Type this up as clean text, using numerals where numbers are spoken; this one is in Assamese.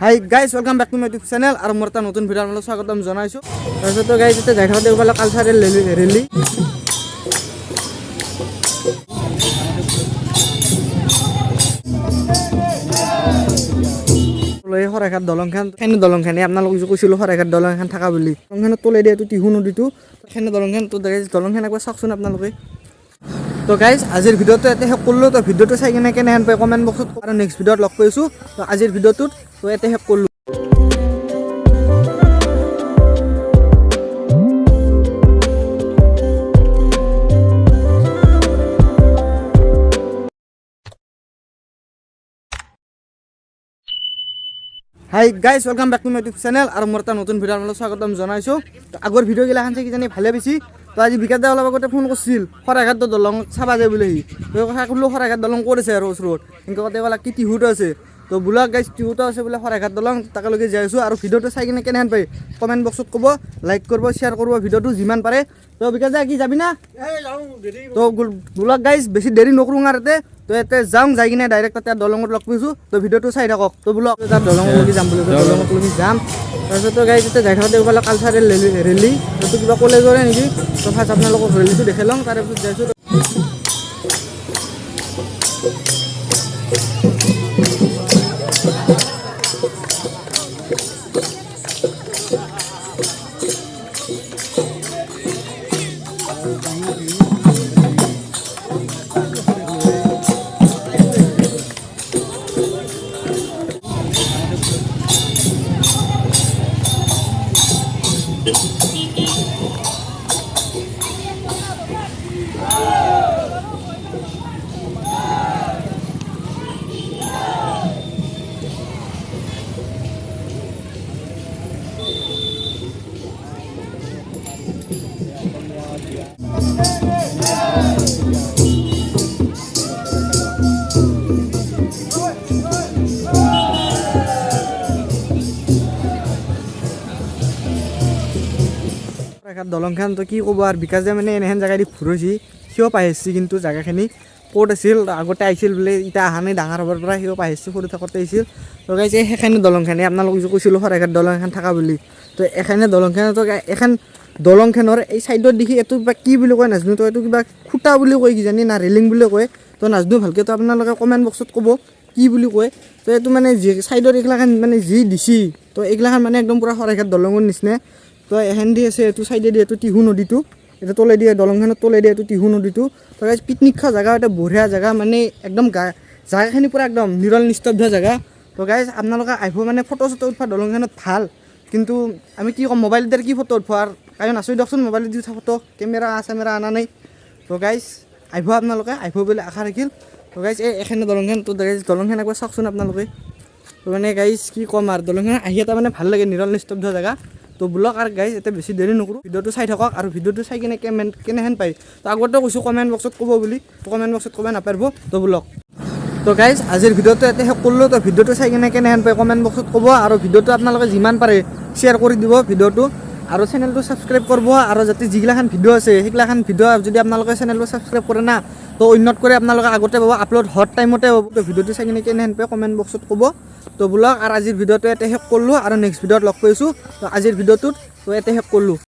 Hi guys welcome back to my YouTube channel R মোৰ এটা নতুন ভিডিও আপনাদেৰ স্বাগতম জানাইছো। তাৰপিছত তো গাইজ এটা দেখা দেব পালে কালচাৰেল ৰেলি লৈ হৰাঘাট দলংখান এনে দলংখানে আপোনালোক যে কৈছিলো হৰাঘাট দলংখান থাকা বুলি দলংখানত তলে দিয়া তো টিহু নদীটো এনে দলংখান তো গাইজ দলংখান একবাৰ চাওকচোন আপোনালোকে। তো গাইজ আজিৰ ভিডিওটো এতে শেষ কৰিলোঁ। তো ভিডিওটো চাই কিনে কেনেহেন পাই কমেণ্ট বক্সত আৰু নেক্সট ভিডিওত লগ পাইছোঁ। তো আজিৰ ভিডিওটোত তো এতে শেষ কৰিলোঁ। Hi guys welcome back to my YouTube channel R মোৰ এটা নতুন ভিডিও আপনাদেৰ স্বাগতম জানাইছো। তো আগৰ ভিডিওগিলা খান চাই কিজানি ভালে বেছি। তো আজি বিকাশ দা অলপ আগতে ফোন কৰিছিল হৰাঘাট দলং চাবা যায় বুলি তো কথা ক'লো হৰাঘাট দলং ক'ত আছে আৰু ওচৰত এনেকৈ কথা ক'লা কি টিহুটো আছে। তো বোলা গাইজ টিহুটো আছে বোলে হৰাঘাট দলং তাকে যাই আছোঁ। আৰু ভিডিওটো চাই কিনে কেনেহেন পাই কমেণ্ট বক্সত ক'ব, লাইক কৰিব, শ্বেয়াৰ কৰিব ভিডিওটো যিমান পাৰে। তো বিকাশ দা কি যাবি না? তো বোলা গাইজ বেছি দেৰি নকৰোঁ আৰু তো ইয়াতে যাওঁ, যাই কিনে ডাইৰেক্ট তাতে দলঙত লগ পাইছোঁ। তো ভিডিওটো চাই থাকক। তো বোলো তাত দলঙত লগি যাম বুলি দলঙত লগি যাম। তাৰপিছত তো গাইজ এতিয়া যাই থাকোঁতে পালে কালচাৰেল ৰেলি সেইটো কিবা কলেজৰে নেকি। তো ফাৰ্ষ্ট আপোনালোকক ৰেলিটো দেখাই লওঁ, তাৰপিছত যাইছোঁ। দলংখান তো কি ক'ব আৰু বিকাশ যে মানে এনেহেন জেগা দি ফুৰিছি সিও পাই আহিছে, কিন্তু জেগাখিনি ক'ত আছিল আগতে আহিছিল বোলে, এতিয়া অহা নাই ডাঙৰ হ'বৰ পৰা সিও পাই আহিছে, সৰু থাকোঁতে আহিছিল। তো গাইছে সেইখিনি দলংখানে আপোনালোক যে কৈছিলোঁ হৰাঘাট দলং এখন থকা বুলি। তো এখানে দলংখানতো এখন দলংখনৰ এই ছাইডত দেখি এইটো কিবা কি বুলি কয় নাজানো। তো এইটো কিবা খুটা বুলি কয় কিজানি না ৰেলিং বুলি কয়। তো নাজানো ভালকৈ। তো আপোনালোকে কমেণ্ট বক্সত ক'ব কি বুলি কয়। তো এইটো মানে যি ছাইডত এইগিলাখান মানে যি দিছি তো এইগিলাখান মানে একদম পূৰা হৰাঘাট দলঙৰ নিচিনা। তো এহেন দি আছে এইটো চাইডে দি এইটো টিহু নদীটো, এইটো তলে দিয়ে দলংখনত তলে দিয়ে এইটো টিহু নদীটো। তো গাইজ পিকনিক খোৱা জেগা, এটা বঢ়িয়া জেগা, মানে একদম জেগাখিনি পূৰা একদম নিৰল নিস্তব্ধ জেগা। তো গাইজ আপোনালোকে আহিব, মানে ফটো চটো উঠোৱা দলংখনত ভাল, কিন্তু আমি কি ক'ম মোবাইলতে কি ফটো উঠোৱাৰ কাৰণ আছোঁ দিয়কচোন, মোবাইলত দি উঠা ফটো কেমেৰা অনা নাই। তো গাইজ আহিব, আপোনালোকে আহিব বুলি আশা ৰাখিল। তো গাইজ এইখিনি দলংখন, তো গাইজ দলংখন একবাৰ চাওকচোন আপোনালোকে। তো মানে গাইজ কি ক'ম আৰু দলংখন আহি এটা মানে ভাল লাগে, নিৰল নিস্তব্ধ জেগা। তো ব্লগ আৰু গাইজ এতিয়া বেছি দেৰি নকৰোঁ, ভিডিওটো চাই থাকক। আৰু ভিডিওটো চাই কিনে কেনেহেন পায় তো আগতে কৈছোঁ কমেণ্ট বক্সত ক'ব বুলি, কমেণ্ট বক্সত ক'ব নাপাৰিব। তো ব্লগ তো গাইজ আজিৰ ভিডিওটো ইয়াতে শেষ কৰিলোঁ। তো ভিডিওটো চাই কিনে কেনেহেন পায় কমেণ্ট বক্সত ক'ব, আৰু ভিডিওটো আপোনালোকে যিমান পাৰে শ্বেয়াৰ কৰি দিব ভিডিওটো, আৰু চেনেলটো ছাবস্ক্ৰাইব কৰিব। আৰু যাতে যিগিলাখান ভিডিঅ' আছে সেইগিলাখান ভিডিঅ' যদি আপোনালোকে চেনেলটো ছাবস্ক্ৰাইব কৰে না, তো অন্যত কৰি আপোনালোকে আগতে পাব, আপলোড হট টাইমতে পাব। তো ভিডিওটো চাই কিনে কেনেহেন পায় কমেণ্ট বক্সত ক'ব। তো ব্লগ আৰু আজিৰ ভিডিওটো ইয়াতে শেষ কৰিলোঁ, আৰু নেক্সট ভিডিঅ'ত লগ পাইছোঁ। তো আজিৰ ভিডিওটোত তো ইয়াতে শেষ কৰিলোঁ।